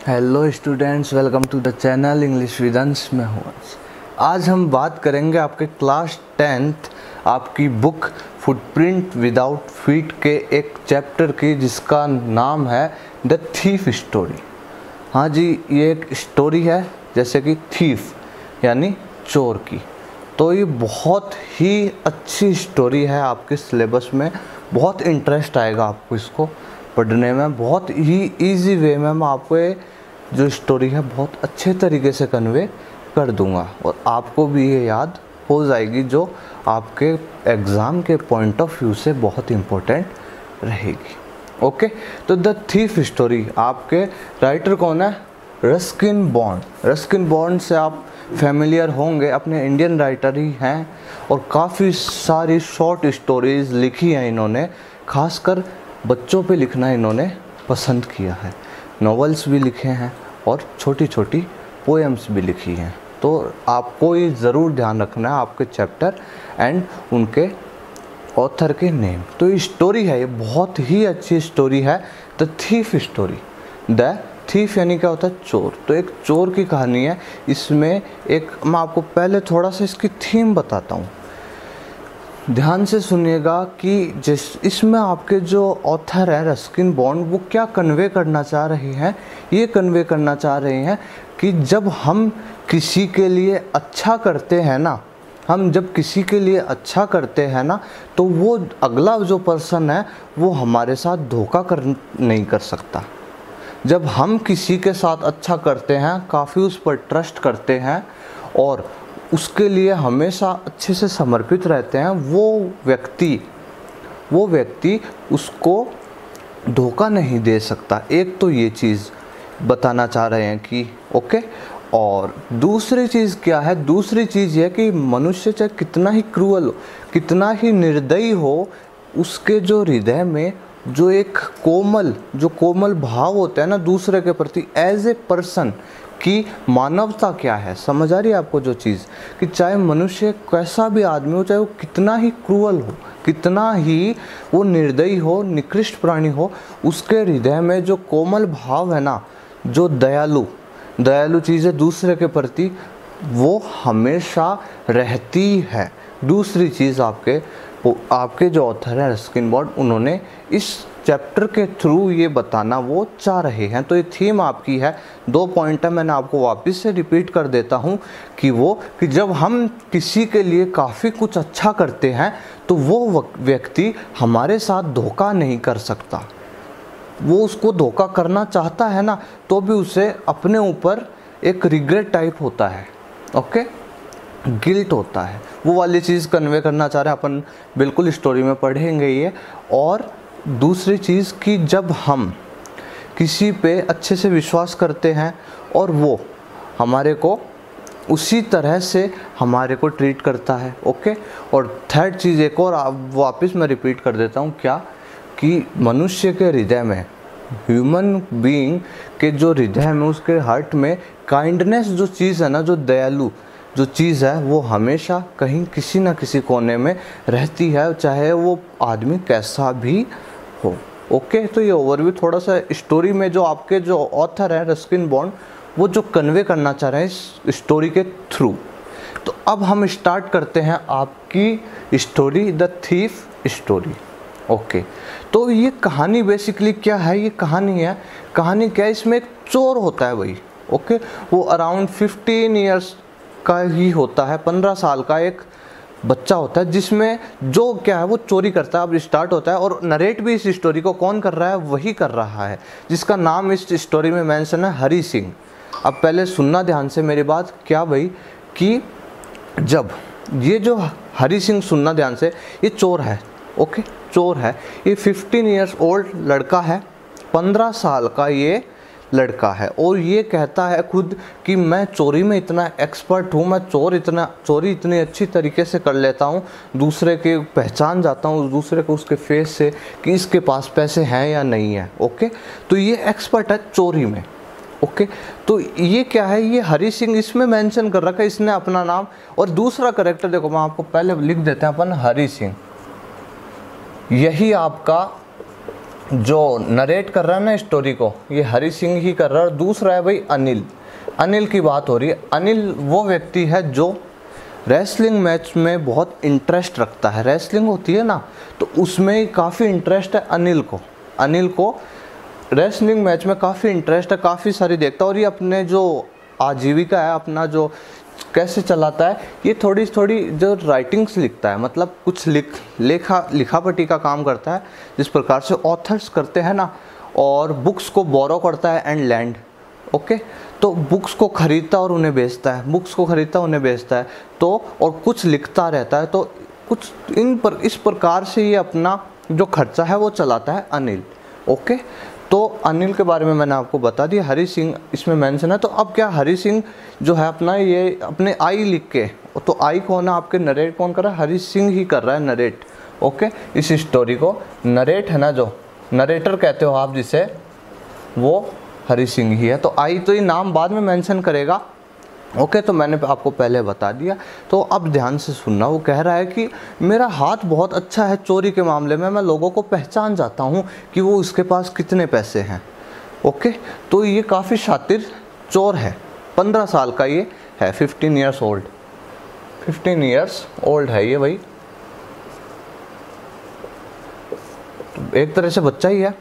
Hello students, welcome to the channel English with Ansh. मैं हूँ अंश। आज हम बात करेंगे आपके क्लास 10th आपकी बुक फुटप्रिंट विदाउट फीट के एक चैप्टर की, जिसका नाम है द थीफ स्टोरी। हाँ जी, ये एक स्टोरी है जैसे कि थीफ यानी चोर की। तो ये बहुत ही अच्छी स्टोरी है, आपके सिलेबस में बहुत इंटरेस्ट आएगा आपको इसको पढ़ने में। बहुत ही इजी वे में मैं आपको ये जो स्टोरी है बहुत अच्छे तरीके से कन्वे कर दूंगा और आपको भी ये याद हो जाएगी, जो आपके एग्ज़ाम के पॉइंट ऑफ व्यू से बहुत इम्पोर्टेंट रहेगी। ओके, तो द थीफ स्टोरी, आपके राइटर कौन है? Ruskin bond. रस्किन बॉन्ड से आप फैमिलियर होंगे, अपने इंडियन राइटर ही हैं और काफ़ी सारी शॉर्ट स्टोरीज़ लिखी हैं इन्होंने। खासकर बच्चों पे लिखना इन्होंने पसंद किया है। नॉवेल्स भी लिखे हैं और छोटी छोटी पोएम्स भी लिखी हैं। तो आपको ये ज़रूर ध्यान रखना है आपके चैप्टर एंड उनके ऑथर के नेम। तो ये स्टोरी है, ये बहुत ही अच्छी स्टोरी है, the thief story. The thief यानी क्या होता है? चोर। तो एक चोर की कहानी है। इसमें एक मैं आपको पहले थोड़ा सा इसकी थीम बताता हूँ, ध्यान से सुनिएगा कि इसमें आपके जो ऑथर है रस्किन बॉन्ड, वो क्या कन्वे करना चाह रहे हैं। ये कन्वे करना चाह रहे हैं कि जब हम किसी के लिए अच्छा करते हैं ना, हम जब किसी के लिए अच्छा करते हैं ना, तो वो अगला जो पर्सन है वो हमारे साथ धोखा नहीं कर सकता। जब हम किसी के साथ अच्छा करते हैं, काफ़ी उस पर ट्रस्ट करते हैं और उसके लिए हमेशा अच्छे से समर्पित रहते हैं, वो व्यक्ति उसको धोखा नहीं दे सकता। एक तो ये चीज़ बताना चाह रहे हैं कि ओके। और दूसरी चीज़ क्या है? दूसरी चीज़ ये कि मनुष्य चाहे कितना ही क्रूअल हो, कितना ही निर्दयी हो, उसके जो हृदय में जो एक कोमल भाव होता है ना दूसरे के प्रति, एज ए पर्सन कि मानवता क्या है। समझ आ रही है आपको जो चीज़, कि चाहे मनुष्य कैसा भी आदमी हो, चाहे वो कितना ही क्रूअल हो, कितना ही वो निर्दयी हो, निकृष्ट प्राणी हो, उसके हृदय में जो कोमल भाव है ना, जो दयालु चीज़ें दूसरे के प्रति, वो हमेशा रहती है। दूसरी चीज़ आपके जो ऑथर है रस्किन बॉन्ड, उन्होंने इस चैप्टर के थ्रू ये बताना वो चाह रहे हैं। तो ये थीम आपकी है, 2 पॉइंट है, मैंने आपको वापस से रिपीट कर देता हूँ कि जब हम किसी के लिए काफ़ी कुछ अच्छा करते हैं तो वो व्यक्ति हमारे साथ धोखा नहीं कर सकता। वो उसको धोखा करना चाहता है ना, तो भी उसे अपने ऊपर एक रिग्रेट टाइप होता है, ओके, गिल्ट होता है। वो वाली चीज़ कन्वे करना चाह रहे हैं अपन, बिल्कुल स्टोरी में पढ़ेंगे ये। और दूसरी चीज़ कि जब हम किसी पे अच्छे से विश्वास करते हैं और वो हमारे को उसी तरह से हमारे को ट्रीट करता है, ओके। और थर्ड चीज़ एक और वापस मैं रिपीट कर देता हूँ, क्या कि मनुष्य के हृदय में, ह्यूमन बीइंग के जो हृदय में, उसके हार्ट में काइंडनेस जो चीज़ है ना, जो दयालु जो चीज़ है, वो हमेशा कहीं किसी ना किसी कोने में रहती है, चाहे वो आदमी कैसा भी हो, ओके। तो ये ओवरव्यू थोड़ा सा स्टोरी में जो आपके जो ऑथर है रस्किन बॉन्ड, वो जो कन्वे करना चाह रहे हैं इस स्टोरी के थ्रू। तो अब हम स्टार्ट करते हैं आपकी story, the thief story, okay. तो ये कहानी बेसिकली क्या है? ये कहानी क्या है? इसमें एक चोर होता है भाई, ओके। वो अराउंड 15 ईयर्स का ही होता है, 15 साल का एक बच्चा होता है, जिसमें जो क्या है वो चोरी करता है। अब स्टार्ट होता है और नरेट भी इस स्टोरी को कौन कर रहा है? वही कर रहा है जिसका नाम इस स्टोरी में मेंशन है, हरी सिंह। अब पहले सुनना ध्यान से मेरी बात, क्या भाई, कि जब ये जो हरी सिंह, सुनना ध्यान से, ये चोर है, ओके, चोर है। ये 15 ईयर्स ओल्ड लड़का है, 15 साल का ये लड़का है, और ये कहता है खुद कि मैं चोरी में इतना एक्सपर्ट हूँ, मैं चोरी इतनी अच्छी तरीके से कर लेता हूँ, दूसरे के पहचान जाता हूँ दूसरे को उसके फेस से कि इसके पास पैसे हैं या नहीं है, ओके। तो ये एक्सपर्ट है चोरी में, ओके। तो ये क्या है? ये हरी सिंह इसमें मेंशन कर रखा है इसने अपना नाम। और दूसरा करेक्टर देखो, मैं आपको पहले लिख देते हैं अपन, हरी सिंह। यही आपका जो नरेट कर रहा है ना स्टोरी को, ये हरी सिंह ही कर रहा है। और दूसरा है भाई अनिल। अनिल की बात हो रही है। अनिल वो व्यक्ति है जो रेसलिंग मैच में बहुत इंटरेस्ट रखता है। रेसलिंग होती है ना, तो उसमें काफ़ी इंटरेस्ट है अनिल को। अनिल को रेसलिंग मैच में काफ़ी इंटरेस्ट है, काफ़ी सारी देखता है। और ये अपने जो आजीविका है, अपना जो कैसे चलाता है, ये थोड़ी थोड़ी जो राइटिंग्स लिखता है, मतलब कुछ लिखापटी का काम करता है, जिस प्रकार से ऑथर्स करते हैं ना। और बुक्स को बोरो करता है एंड लैंड। ओके, तो बुक्स को खरीदता और उन्हें बेचता है, बुक्स को खरीदता उन्हें बेचता है, तो और कुछ लिखता रहता है। तो कुछ इस प्रकार से ये अपना जो खर्चा है वो चलाता है अनिल। ओके, तो अनिल के बारे में मैंने आपको बता दिया। हरी सिंह इसमें मेंशन है। तो अब क्या हरी सिंह जो है अपना ये अपने आई लिख के, तो आई कौन है आपके, नरेट कौन कर रहा है, हरी सिंह ही कर रहा है नरेट। ओके, इस स्टोरी को नरेट है ना, जो नरेटर कहते हो आप जिसे, वो हरी सिंह ही है। तो आई तो ये नाम बाद में मेंशन करेगा। ओके, तो मैंने आपको पहले बता दिया। तो अब ध्यान से सुनना। वो कह रहा है कि मेरा हाथ बहुत अच्छा है चोरी के मामले में, मैं लोगों को पहचान जाता हूँ कि वो उसके पास कितने पैसे हैं। ओके, तो ये काफ़ी शातिर चोर है। 15 साल का ये है, 15 ईयर्स ओल्ड, 15 ईयर्स ओल्ड है ये भाई, तो एक तरह से बच्चा ही है।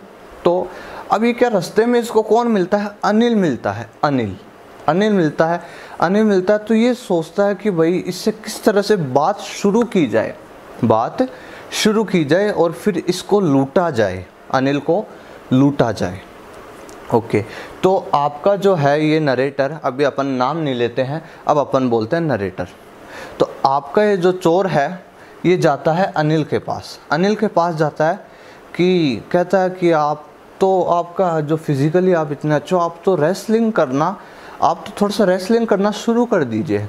तो अब ये क्या, रास्ते में इसको कौन मिलता है, अनिल मिलता है। अनिल मिलता है। अनिल मिलता है तो ये सोचता है कि भाई इससे किस तरह से बात शुरू की जाए और फिर इसको लूटा जाए, अनिल को लूटा जाए। ओके, तो आपका जो है ये नरेटर, अभी अपन नाम नहीं लेते हैं, अब अपन बोलते हैं नरेटर। तो आपका ये जो चोर है ये जाता है अनिल के पास जाता है कि कहता है कि आप तो, आपका जो फिज़िकली आप इतने अच्छे हो, आप तो आप तो थोड़ा सा रेसलिंग करना शुरू कर दीजिए,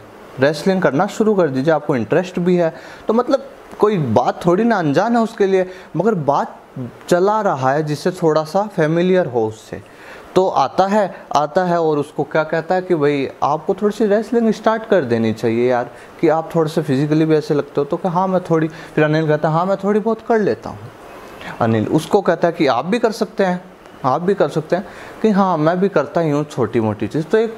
आपको इंटरेस्ट भी है। तो मतलब कोई बात थोड़ी ना अनजान है उसके लिए, मगर बात चला रहा है जिससे थोड़ा सा फेमिलियर हो उससे। तो आता है और उसको क्या कहता है कि भाई आपको थोड़ी सी रेसलिंग स्टार्ट कर देनी चाहिए यार, कि आप थोड़े से फिजिकली भी ऐसे लगते हो। तो हाँ मैं थोड़ी, फिर अनिल कहता है हाँ मैं थोड़ी बहुत कर लेता हूँ। अनिल उसको कहता है कि आप भी कर सकते हैं कि हाँ मैं भी करता ही हूँ छोटी मोटी चीज़। तो एक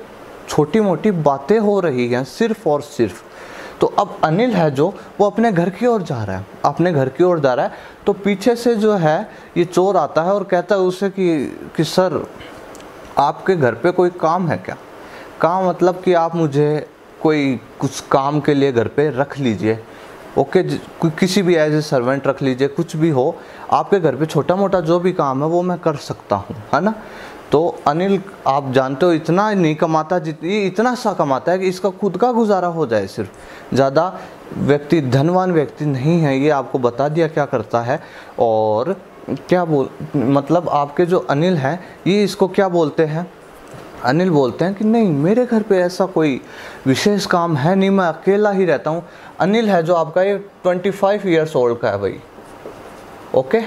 छोटी मोटी बातें हो रही हैं सिर्फ और सिर्फ। तो अब अनिल है जो वो अपने घर की ओर जा रहा है, तो पीछे से जो है ये चोर आता है और कहता है उसे कि सर आपके घर पे कोई काम है क्या, काम मतलब कि आप मुझे कोई कुछ काम के लिए घर पे रख लीजिए। ओके, किसी भी एज ए सर्वेंट रख लीजिए, कुछ भी हो आपके घर पे, छोटा मोटा जो भी काम है वो मैं कर सकता हूँ, है ना। तो अनिल आप जानते हो इतना नहीं कमाता, इतना सा कमाता है कि इसका खुद का गुजारा हो जाए सिर्फ, ज़्यादा धनवान व्यक्ति नहीं है ये, आपको बता दिया क्या करता है। और क्या मतलब आपके जो अनिल हैं ये इसको क्या बोलते हैं, अनिल बोलते हैं कि नहीं मेरे घर पे ऐसा कोई विशेष काम है नहीं, मैं अकेला ही रहता हूँ। अनिल है जो आपका ये 25 ईयर्स ओल्ड का है भाई। ओके,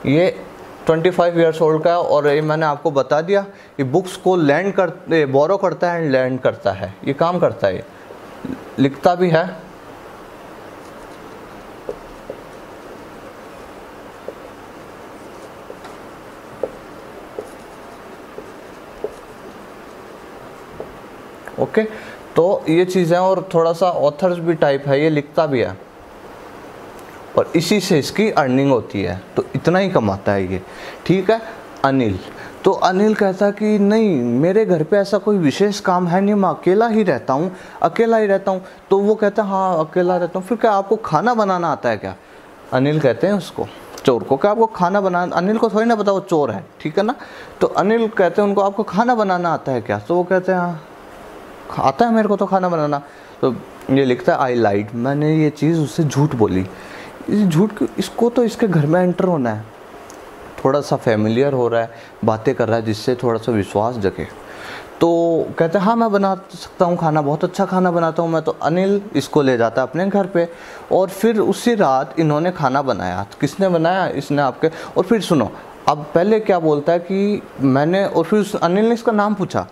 ये 25 ईयर्स ओल्ड का है। और ये मैंने आपको बता दिया ये बुक्स को बोरो करता है एंड लैंड करता है, ये काम करता है, लिखता भी है। ओके, तो ये चीज़ें, और थोड़ा सा ऑथर्स भी टाइप है, ये लिखता भी है और इसी से इसकी अर्निंग होती है। तो इतना ही कमाता है ये, ठीक है अनिल। तो अनिल कहता है कि नहीं मेरे घर पे ऐसा कोई विशेष काम है नहीं, मैं अकेला ही रहता हूँ। तो वो कहता है हाँ अकेला रहता हूँ। फिर क्या आपको खाना बनाना आता है क्या, अनिल कहते हैं उसको, चोर को, क्या आपको खाना बनाना, अनिल को थोड़ी ना पता वो चोर है, ठीक है ना। तो अनिल कहते हैं उनको आपको खाना बनाना आता है क्या, तो वो कहते हैं हाँ आता है मेरे को तो खाना बनाना। तो ये लिखता है आई लाइड, मैंने ये चीज़ उससे झूठ बोली। इसको तो इसके घर में एंटर होना है, थोड़ा सा फेमिलियर हो रहा है, बातें कर रहा है जिससे थोड़ा सा विश्वास जगे। तो कहते हैं हाँ मैं बना सकता हूँ खाना, बहुत अच्छा खाना बनाता हूँ मैं। तो अनिल इसको ले जाता है अपने घर पे और फिर उसी रात इन्होंने खाना बनाया। तो किसने बनाया, इसने आपके। और फिर सुनो, अब पहले क्या बोलता है कि मैंने, और फिर अनिल ने इसका नाम पूछा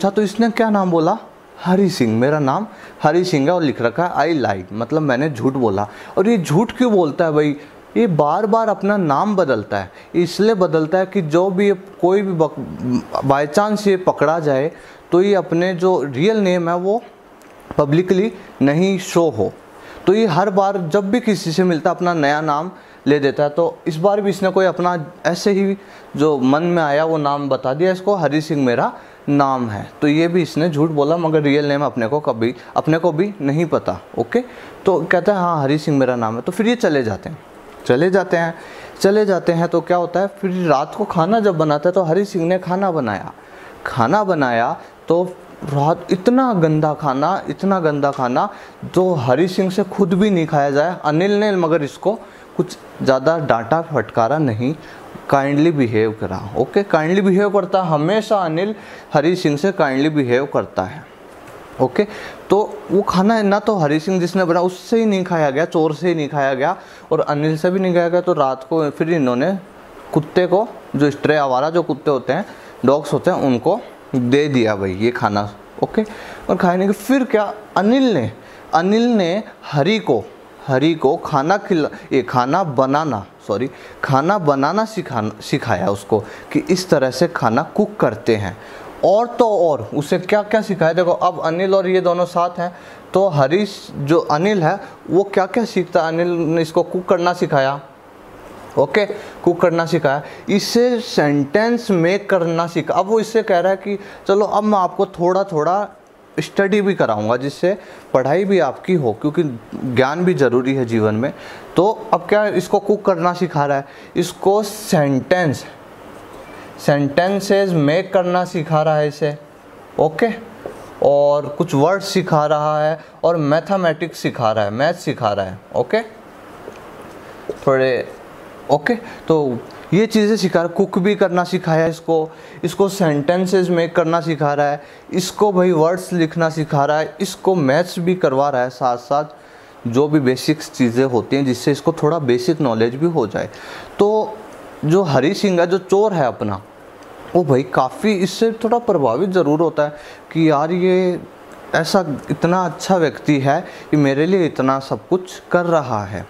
तो इसने क्या नाम बोला, हरी सिंह, मेरा नाम हरी सिंह है और लिख रखा है आई लाइड, मतलब मैंने झूठ बोला। और ये झूठ क्यों बोलता है भाई, ये बार बार अपना नाम बदलता है। इसलिए बदलता है कि जो भी कोई भी बाय चांस ये पकड़ा जाए तो ये अपने जो रियल नेम है वो पब्लिकली नहीं शो हो। तो ये हर बार जब भी किसी से मिलता है अपना नया नाम ले देता है। तो इस बार भी इसने कोई अपना ऐसे ही जो मन में आया वो नाम बता दिया, इसको हरी सिंह मेरा नाम है। तो ये भी इसने झूठ बोला, मगर रियल नेम अपने को भी नहीं पता। ओके, तो कहता है हाँ हरी सिंह मेरा नाम है। तो फिर ये चले जाते हैं। तो क्या होता है, फिर रात को खाना जब बनाता है तो हरी सिंह ने खाना बनाया तो रात इतना गंदा खाना जो हरी सिंह से खुद भी नहीं खाया जाए। अनिल ने मगर इसको कुछ ज़्यादा डांटा फटकारा नहीं, काइंडली बिहेव करा। ओके, काइंडली बिहेव करता, हमेशा अनिल हरी सिंह से काइंडली बिहेव करता है। ओके, तो वो खाना है ना तो हरी सिंह जिसने बनाया उससे ही नहीं खाया गया, चोर से ही नहीं खाया गया और अनिल से भी नहीं खाया गया। तो रात को फिर इन्होंने कुत्ते को, जो स्ट्रे आवारा जो कुत्ते होते हैं, डॉग्स होते हैं, उनको दे दिया भाई ये खाना। ओके, और खाने के फिर क्या, अनिल ने हरी को खाना बनाना सिखाया उसको कि इस तरह से खाना कुक करते हैं। और तो और उसे क्या क्या सिखाया, देखो अब अनिल और ये दोनों साथ हैं तो हरी जो अनिल है वो क्या क्या सीखता है। अनिल ने इसको कुक करना सिखाया। ओके, कुक करना सिखाया, इससे सेंटेंस मेक करना सीखा। अब वो इससे कह रहा है कि चलो अब मैं आपको थोड़ा थोड़ा स्टडी भी कराऊंगा जिससे पढ़ाई भी आपकी हो, क्योंकि ज्ञान भी ज़रूरी है जीवन में। तो अब क्या इसको कुक करना सिखा रहा है, इसको सेंटेंसेस मेक करना सिखा रहा है इसे। ओके, और कुछ वर्ड सिखा रहा है और मैथमेटिक्स सिखा रहा है, मैथ सिखा रहा है। ओके, थोड़े ओके, तो ये चीज़ें सिखा रहा है। कुक भी करना सिखाया इसको सेंटेंसेस मेक करना सिखा रहा है, इसको भाई वर्ड्स लिखना सिखा रहा है, इसको मैथ्स भी करवा रहा है साथ साथ, जो भी बेसिक्स चीज़ें होती हैं जिससे इसको थोड़ा बेसिक नॉलेज भी हो जाए। तो जो हरी सिंह है, जो चोर है अपना, वो भाई काफ़ी इससे थोड़ा प्रभावित ज़रूर होता है कि यार ये ऐसा इतना अच्छा व्यक्ति है कि मेरे लिए इतना सब कुछ कर रहा है।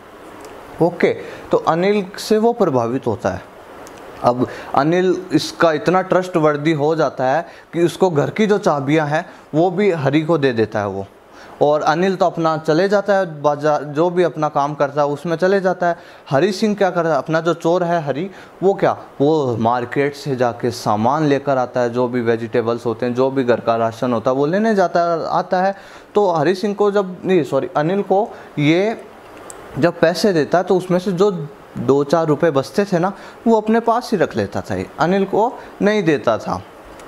ओके, तो अनिल से वो प्रभावित होता है। अब अनिल इसका इतना ट्रस्टवर्दी हो जाता है कि उसको घर की जो चाबियां हैं वो भी हरी को दे देता है वो। और अनिल तो अपना चले जाता है बाजार, जो भी अपना काम करता है उसमें चले जाता है। हरी सिंह क्या करता है, अपना जो चोर है हरी, वो मार्केट से जाके सामान लेकर आता है, जो भी वेजिटेबल्स होते हैं, जो भी घर का राशन होता है वो लेने आता है। तो हरी सिंह को अनिल को ये जब पैसे देता है तो उसमें से जो 2-4 रुपए बचते थे ना, वो अपने पास ही रख लेता था। अनिल को नहीं देता था,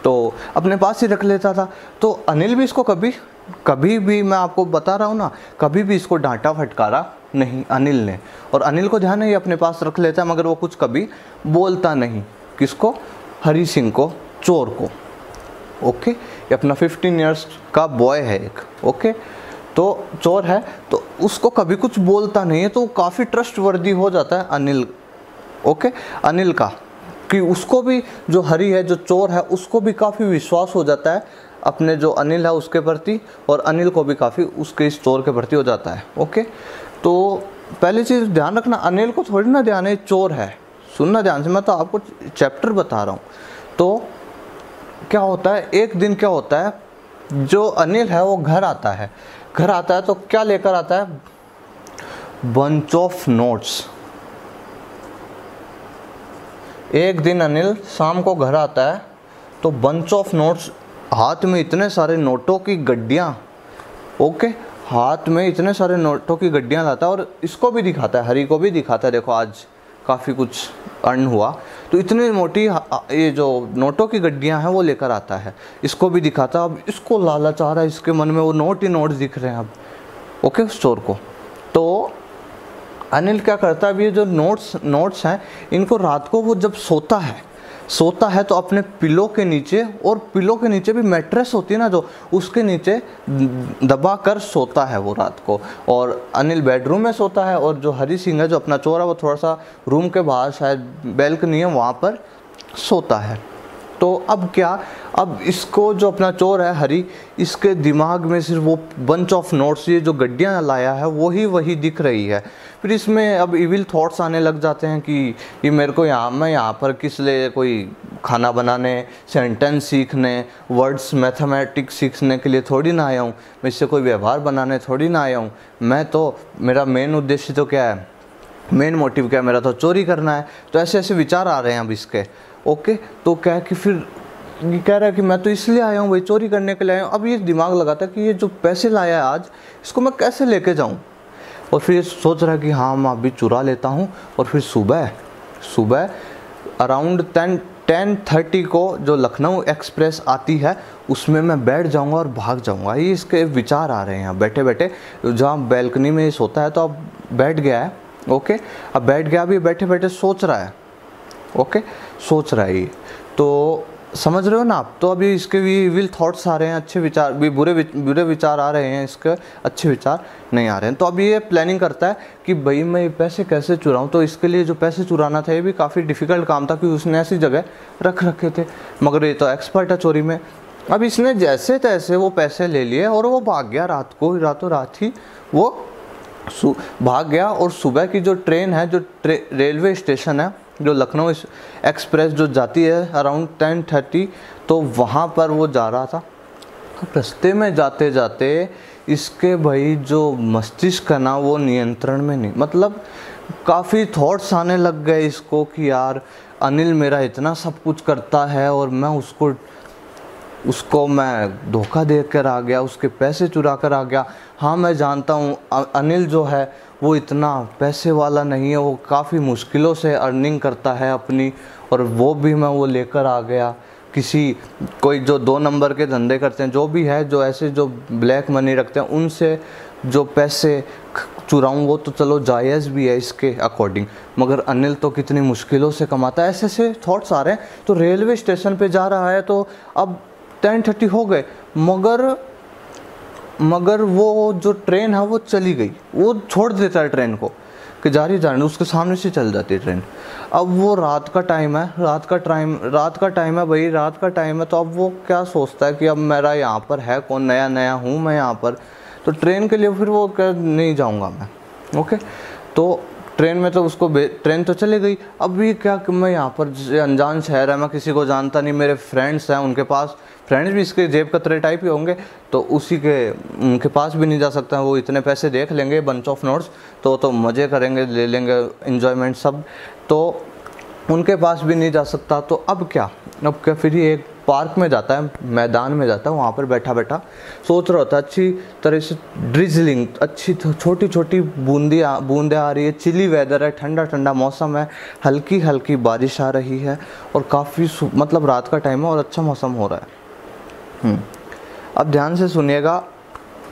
तो अपने पास ही रख लेता था। तो अनिल भी इसको कभी भी, मैं आपको बता रहा हूँ ना, कभी भी इसको डांटा फटकारा नहीं अनिल ने। और अनिल को ध्यान है ये अपने पास रख लेता है, मगर वो कुछ कभी बोलता नहीं। किसको? हरी सिंह को, चोर को। ओके, ये अपना 15 इयर्स का बॉय है एक। ओके, तो चोर है तो उसको कभी कुछ बोलता नहीं है, तो काफ़ी ट्रस्टवर्दी हो जाता है अनिल। ओके, अनिल का, कि उसको भी जो हरी है, जो चोर है, उसको भी काफ़ी विश्वास हो जाता है अपने जो अनिल है उसके प्रति, और अनिल को भी काफ़ी उसके इस चोर के प्रति हो जाता है। ओके, तो पहली चीज़ ध्यान रखना, अनिल को थोड़ी ना ध्यान है चोर है। सुनना ध्यान से, मैं तो आपको चैप्टर बता रहा हूँ। तो क्या होता है, एक दिन क्या होता है, जो अनिल है वो घर आता है तो क्या लेकर आता है? Bunch of notes. एक दिन अनिल शाम को घर आता है तो बंच ऑफ नोट्स, हाथ में इतने सारे नोटों की गड्डियाँ। ओके, हाथ में इतने सारे नोटों की गड्डियाँ लाता है और इसको भी दिखाता है, हरी को भी दिखाता है, देखो आज काफ़ी कुछ अर्न हुआ। तो इतनी मोटी ये जो नोटों की गड्डियाँ हैं वो लेकर आता है, इसको भी दिखाता है। अब इसको लालच आ रहा है, इसके मन में वो नोट ही नोट दिख रहे हैं अब। ओके, स्टोर को। तो अनिल क्या करता है, अब ये जो नोट्स हैं इनको रात को वो जब सोता है तो अपने पिलो के नीचे, और पिलो के नीचे भी मैट्रेस होती है ना जो, उसके नीचे दबा कर सोता है वो रात को। और अनिल बेडरूम में सोता है, और जो हरी सिंह है जो अपना चोर है वो थोड़ा सा रूम के बाहर शायद बैल्कनी है वहाँ पर सोता है। तो अब क्या, अब इसको जो अपना चोर है हरी, इसके दिमाग में सिर्फ वो बंच ऑफ नोट्स, ये जो गड्डियाँ लाया है वही दिख रही है। फिर इसमें अब इविल थॉट्स आने लग जाते हैं कि ये मेरे को मैं यहाँ पर किस लिए कोई खाना बनाने, सेंटेंस सीखने, वर्ड्स मैथमेटिक्स सीखने के लिए थोड़ी ना आया हूँ, मैं इससे कोई व्यवहार बनाने थोड़ी ना आया हूँ। मैं तो, मेरा मेन उद्देश्य तो क्या है, मेन मोटिव क्या है, मेरा तो चोरी करना है। तो ऐसे ऐसे विचार आ रहे हैं अब इसके। ओके, तो क्या है कि फिर ये कह रहा है कि मैं तो इसलिए आया हूँ भाई, चोरी करने के लिए आया हूँ। अब ये दिमाग लगाता है कि ये जो पैसे लाया है आज, इसको मैं कैसे लेके जाऊँ। और फिर ये सोच रहा है कि हाँ मैं अभी चुरा लेता हूँ, और फिर सुबह अराउंड 10:30 को जो लखनऊ एक्सप्रेस आती है उसमें मैं बैठ जाऊँगा और भाग जाऊँगा। ये इसके विचार आ रहे हैं बैठे बैठे, जहाँ बैल्कनी में ये सोता है तो अब बैठ गया है। ओके, अब बैठ गया, अभी बैठे बैठे सोच रहा है। ओके, सोच रहा है ये, तो समझ रहे हो ना आप। तो अभी इसके भी विल थॉट्स आ रहे हैं, अच्छे विचार भी, बुरे विचार आ रहे हैं, इसके अच्छे विचार नहीं आ रहे हैं। तो अभी ये प्लानिंग करता है कि भाई मैं ये पैसे कैसे चुराऊं। तो इसके लिए जो पैसे चुराना था ये भी काफ़ी डिफ़िकल्ट काम था, क्योंकि उसने ऐसी जगह रख रखे थे, मगर ये तो एक्सपर्ट है चोरी में। अब इसने जैसे तैसे वो पैसे ले लिए और वो भाग गया, रातों रात ही वो भाग गया। और सुबह की जो ट्रेन है, जो रेलवे स्टेशन है, जो लखनऊ एक्सप्रेस जो जाती है अराउंड 10:30, तो वहाँ पर वो जा रहा था। रास्ते में जाते जाते इसके भाई जो मस्तिष्क है ना, वो नियंत्रण में नहीं, मतलब काफ़ी थॉट्स आने लग गए इसको कि यार अनिल मेरा इतना सब कुछ करता है और मैं उसको मैं धोखा दे कर आ गया, उसके पैसे चुरा कर आ गया। हाँ मैं जानता हूँ अनिल जो है वो इतना पैसे वाला नहीं है, वो काफ़ी मुश्किलों से अर्निंग करता है अपनी, और वो भी मैं वो लेकर आ गया। कोई जो 2 नंबर के धंधे करते हैं, जो भी है, जो ऐसे जो ब्लैक मनी रखते हैं, उनसे जो पैसे चुराऊँ वो तो चलो जायज़ भी है इसके अकॉर्डिंग, मगर अनिल तो कितनी मुश्किलों से कमाता है। ऐसे ऐसे थॉट्स आ रहे हैं। तो रेलवे स्टेशन पे जा रहा है, तो अब 10:30 हो गए, मगर वो जो ट्रेन है वो चली गई। वो छोड़ देता है ट्रेन को कि जा रही उसके सामने से चल जाती है ट्रेन। अब वो रात का टाइम है भाई, रात का टाइम है। तो अब वो क्या सोचता है कि अब मेरा यहाँ पर है कौन, नया हूँ मैं यहाँ पर, तो ट्रेन के लिए फिर वो नहीं जाऊँगा मैं। ओके, तो ट्रेन में तो उसको ट्रेन तो चले गई। अब ये क्या कि मैं यहाँ पर अनजान शहर है, मैं किसी को जानता नहीं, मेरे फ्रेंड्स हैं, उनके पास फ्रेंड्स भी इसके जेब कतरे टाइप ही होंगे, तो उनके पास भी नहीं जा सकता। वो इतने पैसे देख लेंगे, बंच ऑफ नोट्स, तो मज़े करेंगे, ले लेंगे एंजॉयमेंट सब, तो उनके पास भी नहीं जा सकता। तो अब क्या फिर ये एक पार्क में जाता है, मैदान में जाता है, वहाँ पर बैठा सोच रहा होता है। अच्छी तरह से ड्रिजलिंग, अच्छी छोटी छोटी बूंदें आ रही है, चिली वेदर है, ठंडा ठंडा मौसम है, हल्की हल्की बारिश आ रही है, और काफ़ी मतलब रात का टाइम है और अच्छा मौसम हो रहा है। अब ध्यान से सुनिएगा।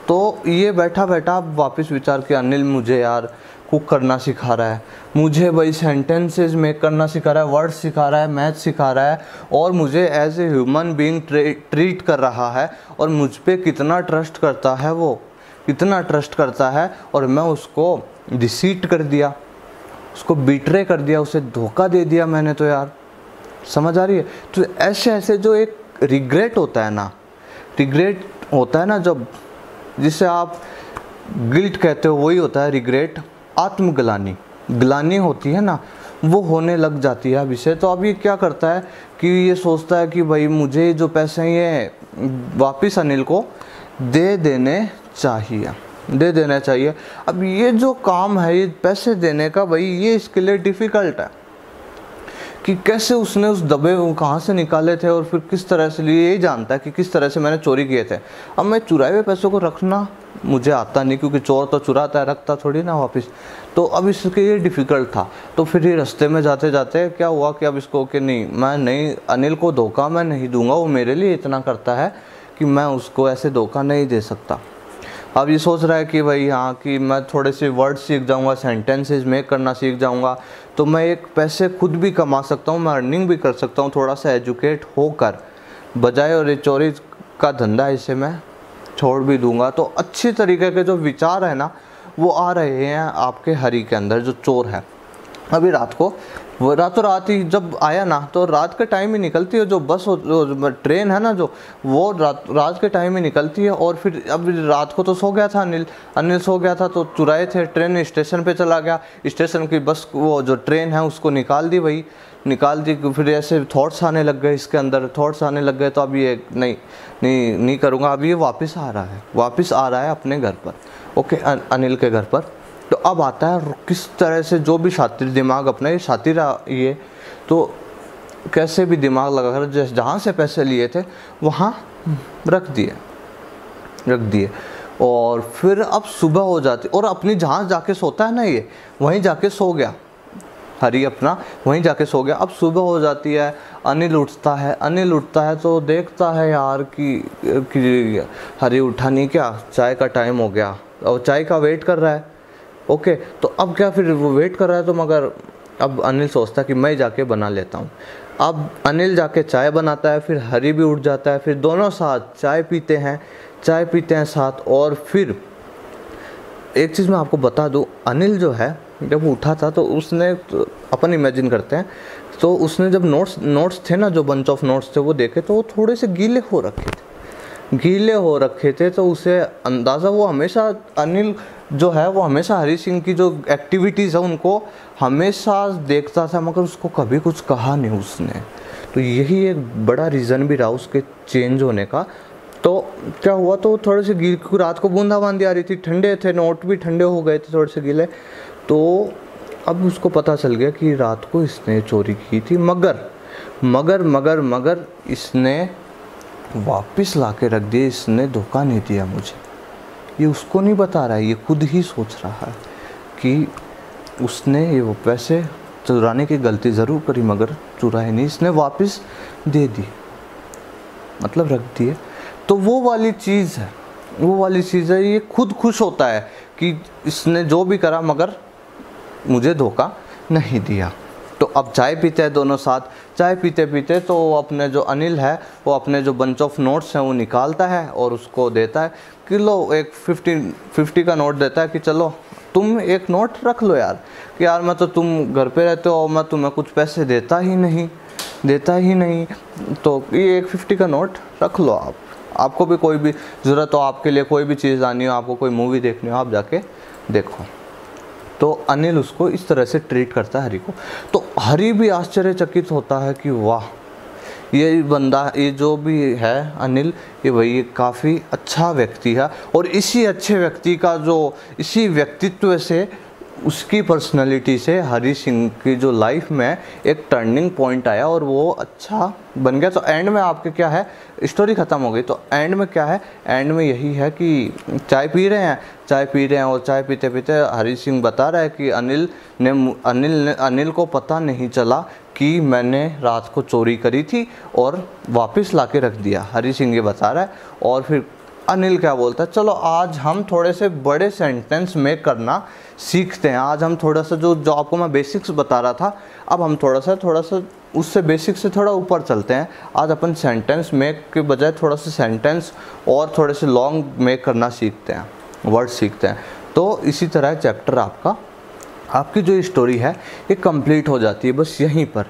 तो ये बैठा वापस विचार किया, अनिल मुझे यार कुक करना सिखा रहा है, मुझे भाई सेंटेंसेस मेक करना सिखा रहा है, वर्ड्स सिखा रहा है, मैथ सिखा रहा है, और मुझे as a human being treat कर रहा है, और मुझ पे कितना ट्रस्ट करता है वो, कितना ट्रस्ट करता है, और मैं उसको डिसीट कर दिया, उसको बीट्रे कर दिया, उसे धोखा दे दिया मैंने। तो यार समझ आ रही है। तो ऐसे जो एक रिग्रेट होता है ना, जब जिसे आप गिल्ट कहते हो, वही होता है रिग्रेट। ग्लानी होती है ना, वो होने लग जाती है अब इसे। तो अब ये क्या करता है कि ये सोचता है कि भाई मुझे जो पैसे हैं ये वापस अनिल को दे देने चाहिए। अब ये जो काम है, ये पैसे देने का, भाई ये इसके लिए डिफ़िकल्ट है कि कैसे उसने उस दबे कहाँ से निकाले थे, और फिर किस तरह से लिए, यही जानता है कि किस तरह से मैंने चोरी किए थे। अब मैं चुराए हुए पैसों को रखना मुझे आता नहीं, क्योंकि चोर तो चुराता है, रखता थोड़ी ना वापस। तो अब इसके ये डिफ़िकल्ट था। तो फिर ये रास्ते में जाते जाते क्या हुआ कि अब इसको कि नहीं, अनिल को धोखा मैं नहीं दूंगा, वो मेरे लिए इतना करता है कि मैं उसको ऐसे धोखा नहीं दे सकता। अब ये सोच रहा है कि भाई हाँ, कि मैं थोड़े से वर्ड सीख जाऊंगा, सेंटेंसेस मेक करना सीख जाऊंगा, तो मैं एक पैसे खुद भी कमा सकता हूँ, मैं अर्निंग भी कर सकता हूँ थोड़ा सा एजुकेट होकर, बजाय और ये चोरी का धंधा इसे मैं छोड़ भी दूंगा। तो अच्छी तरीके के जो विचार है ना, वो आ रहे हैं आपके हरी के अंदर, जो चोर है। अभी रात को, वो रातों रात ही जब आया ना, तो रात के टाइम ही निकलती है जो बस जो ट्रेन है ना, जो वो रात के टाइम ही निकलती है। और फिर अब रात को तो सो गया था अनिल सो गया था, तो चुराए थे, ट्रेन स्टेशन पे चला गया, स्टेशन की बस वो जो ट्रेन है उसको निकाल दी, वही निकाल दी। फिर ऐसे थॉट्स आने लग गए, इसके अंदर थॉट्स आने लग गए, तो अब ये नहीं करूँगा। अब ये वापस आ रहा है अपने घर पर, ओके, अनिल के घर पर। तो अब आता है किस तरह से जो भी शातिर दिमाग अपना, ये शातिर ये तो कैसे भी दिमाग लगाकर जहाँ से पैसे लिए थे वहाँ रख दिए। और फिर अब सुबह हो जाती, और अपनी जहाँ जाके सोता है ना, ये वहीं जाके सो गया हरी, अपना वहीं जाके सो गया। अब सुबह हो जाती है, अनिल उठता है तो देखता है यार कि हरी उठा नहीं, क्या चाय का टाइम हो गया, और चाय का वेट कर रहा है, ओके। तो अब क्या, फिर वो वेट कर रहा है, तो मगर अब अनिल सोचता है कि मैं जाके बना लेता हूँ। अब अनिल जाके चाय बनाता है, फिर हरी भी उठ जाता है, फिर दोनों साथ चाय पीते हैं साथ। और फिर एक चीज़ मैं आपको बता दूँ, अनिल जो है जब वो उठा था तो उसने, तो अपन इमेजिन करते हैं, तो उसने जब नोट्स थे ना, जो बंच ऑफ नोट्स थे वो देखे, तो वो थोड़े से गीले हो रखे थे। तो उसे अंदाज़ा, वो हमेशा अनिल जो है वो हमेशा हरी सिंह की जो एक्टिविटीज़ है उनको हमेशा देखता था, मगर उसको कभी कुछ कहा नहीं उसने। तो यही एक बड़ा रीज़न भी रहा उसके चेंज होने का। तो क्या हुआ, तो थोड़े से गीले, रात को बूंदाबांदी आ रही थी, ठंडे थे, नोट भी ठंडे हो गए थे थोड़े से गीले। तो अब उसको पता चल गया कि रात को इसने चोरी की थी, मगर इसने वापस ला के रख दिए, इसने धोखा नहीं दिया मुझे। ये उसको नहीं बता रहा है, ये खुद ही सोच रहा है कि उसने ये वो पैसे चुराने की गलती ज़रूर करी, मगर चुराए नहीं, इसने वापस दे दी, मतलब रख दिए। तो वो वाली चीज़ है, ये खुद खुश होता है कि इसने जो भी करा मगर मुझे धोखा नहीं दिया। तो अब चाय पीते हैं दोनों साथ, चाय पीते तो अपने जो अनिल है वो अपने जो बंच ऑफ नोट्स हैं वो निकालता है और उसको देता है कि लो, एक 50 का नोट देता है कि चलो तुम एक नोट रख लो यार, कि यार मैं तो, तुम घर पे रहते हो और मैं तुम्हें कुछ पैसे देता ही नहीं, तो ये एक 50 का नोट रख लो, आपको भी कोई भी ज़रूरत हो, आपके लिए कोई भी चीज़ आनी हो, आपको कोई मूवी देखनी हो, आप जाके देखो। तो अनिल उसको इस तरह से ट्रीट करता है हरी को। तो हरी भी आश्चर्यचकित होता है कि वाह, ये बंदा, ये जो भी है अनिल, ये वही काफ़ी अच्छा व्यक्ति है। और इसी अच्छे व्यक्ति का इसी व्यक्तित्व से, उसकी पर्सनालिटी से हरी सिंह की जो लाइफ में एक टर्निंग पॉइंट आया और वो अच्छा बन गया। तो एंड में आपके क्या है, स्टोरी ख़त्म हो गई। तो एंड में क्या है, एंड में यही है कि चाय पी रहे हैं और चाय पीते पीते हरी सिंह बता रहा है कि अनिल को पता नहीं चला कि मैंने रात को चोरी करी थी और वापस ला के रख दिया, हरी सिंह ये बता रहा है। और फिर अनिल क्या बोलता है, चलो आज हम थोड़े से बड़े सेंटेंस मेक करना सीखते हैं। आज हम थोड़ा सा जो आपको मैं बेसिक्स बता रहा था, अब हम थोड़ा सा उससे बेसिक से थोड़ा ऊपर चलते हैं। आज अपन सेंटेंस मेक के बजाय थोड़ा सा सेंटेंस और थोड़े से लॉन्ग मेक करना सीखते हैं, वर्ड सीखते हैं। तो इसी तरह चैप्टर आपकी जो स्टोरी है ये कंप्लीट हो जाती है बस यहीं पर।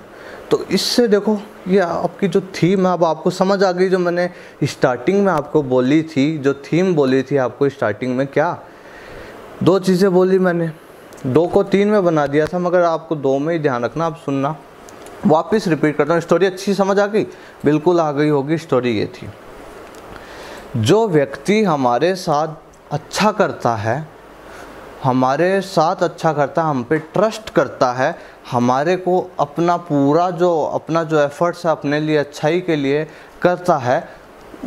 तो इससे देखो, ये आपकी जो थीम है अब आपको समझ आ गई, जो मैंने स्टार्टिंग में आपको बोली थी, जो थीम बोली थी आपको स्टार्टिंग में, क्या 2 चीज़ें बोली मैंने, 2 को 3 में बना दिया था, मगर आपको 2 में ही ध्यान रखना। आप सुनना, वापस रिपीट करता हूँ। स्टोरी अच्छी समझ आ गई, बिल्कुल आ गई होगी। स्टोरी ये थी, जो व्यक्ति हमारे साथ अच्छा करता है, हम पे ट्रस्ट करता है, हमारे को अपना जो एफर्ट्स है अपने लिए अच्छाई के लिए करता है,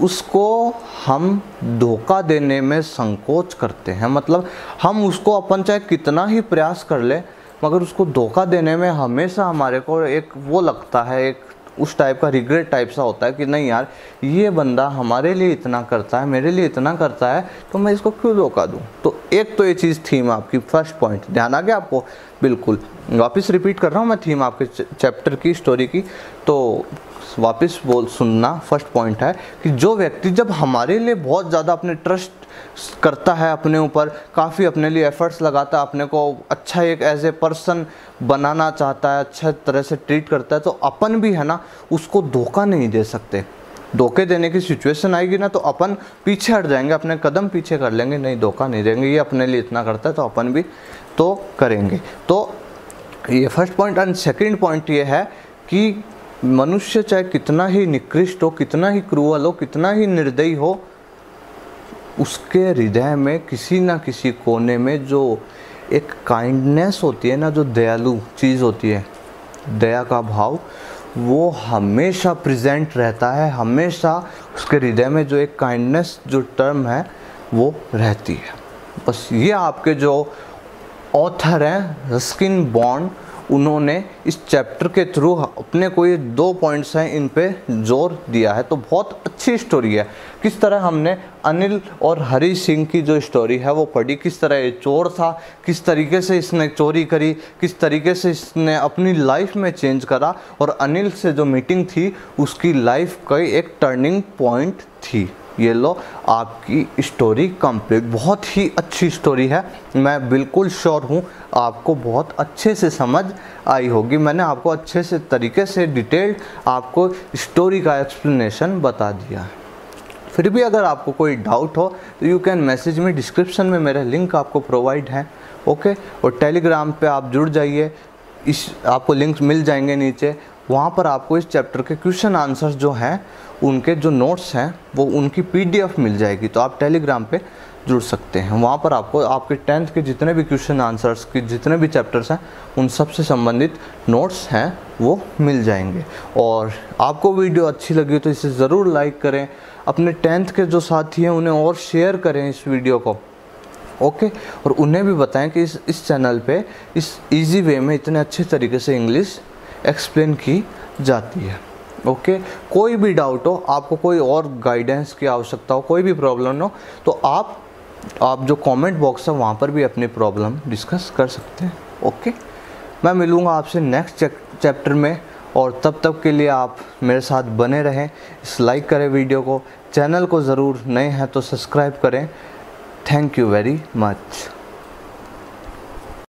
उसको हम धोखा देने में संकोच करते हैं। मतलब हम उसको, अपन चाहे कितना ही प्रयास कर ले, मगर उसको धोखा देने में हमेशा हमारे को एक वो लगता है, एक उस टाइप का रिग्रेट टाइप सा होता है कि नहीं यार, ये बंदा हमारे लिए इतना करता है, मेरे लिए इतना करता है, तो मैं इसको क्यों धोखा दूँ। तो एक तो ये चीज़ थीम आपकी, फर्स्ट पॉइंट ध्यान आ गया आपको। बिल्कुल वापस रिपीट कर रहा हूँ मैं थीम आपके चैप्टर की, स्टोरी की। तो वापस बोल सुनना। फर्स्ट पॉइंट है कि जो व्यक्ति जब हमारे लिए बहुत ज़्यादा अपने ट्रस्ट करता है, अपने ऊपर काफ़ी अपने लिए एफर्ट्स लगाता है, अपने को अच्छा एक एज ए पर्सन बनाना चाहता है, अच्छा तरह से ट्रीट करता है, तो अपन भी है ना उसको धोखा नहीं दे सकते। धोखे देने की सिचुएशन आएगी ना तो अपन पीछे हट जाएंगे, अपने कदम पीछे कर लेंगे, नहीं धोखा नहीं देंगे, ये अपने लिए इतना करता है तो अपन भी तो करेंगे। तो ये first point. And second point ये है कि मनुष्य चाहे कितना ही निकृष्ट हो, कितना ही क्रूअल हो, कितना ही निर्दयी हो, उसके हृदय में किसी ना किसी कोने में जो एक काइंडनेस होती है ना, जो दयालु चीज़ होती है, दया का भाव, वो हमेशा प्रेजेंट रहता है। हमेशा उसके हृदय में जो एक काइंडनेस जो टर्म है वो रहती है। बस ये आपके जो ऑथर हैं रस्किन बॉन्ड, उन्होंने इस चैप्टर के थ्रू अपने को ये 2 पॉइंट्स हैं इन पे जोर दिया है। तो बहुत अच्छी स्टोरी है। किस तरह हमने अनिल और हरी सिंह की जो स्टोरी है वो पढ़ी, किस तरह ये चोर था, किस तरीके से इसने चोरी करी, किस तरीके से इसने अपनी लाइफ में चेंज करा, और अनिल से जो मीटिंग थी उसकी लाइफ का एक टर्निंग पॉइंट थी। ये लो आपकी स्टोरी कंप्लीट। बहुत ही अच्छी स्टोरी है, मैं बिल्कुल श्योर हूँ आपको बहुत अच्छे से समझ आई होगी। मैंने आपको अच्छे से तरीके से डिटेल्ड आपको स्टोरी का एक्सप्लेनेशन बता दिया है। फिर भी अगर आपको कोई डाउट हो तो यू कैन मैसेज में, डिस्क्रिप्शन में मेरा लिंक आपको प्रोवाइड है, ओके। और टेलीग्राम पे आप जुड़ जाइए, इस आपको लिंक्स मिल जाएंगे नीचे। वहाँ पर आपको इस चैप्टर के क्वेश्चन आंसर्स जो हैं, उनके जो नोट्स हैं, वो उनकी PDF मिल जाएगी। तो आप टेलीग्राम पे जुड़ सकते हैं। वहाँ पर आपको आपके 10th के जितने भी क्वेश्चन आंसर्स के जितने भी चैप्टर्स हैं, उन सब से संबंधित नोट्स हैं वो मिल जाएंगे। और आपको वीडियो अच्छी लगी तो इसे ज़रूर लाइक करें, अपने 10th के जो साथी हैं उन्हें और शेयर करें इस वीडियो को, ओके। और उन्हें भी बताएं कि इस चैनल पे इस इजी वे में इतने अच्छे तरीके से इंग्लिश एक्सप्लेन की जाती है, ओके। कोई भी डाउट हो, आपको कोई और गाइडेंस की आवश्यकता हो, कोई भी प्रॉब्लम हो, तो आप जो कमेंट बॉक्स है वहाँ पर भी अपनी प्रॉब्लम डिस्कस कर सकते हैं, ओके। मैं मिलूँगा आपसे नेक्स्ट चैप्टर में, और तब तक के लिए आप मेरे साथ बने रहें। इस लाइक करें वीडियो को, चैनल को ज़रूर, नए हैं तो सब्सक्राइब करें। Thank you very much.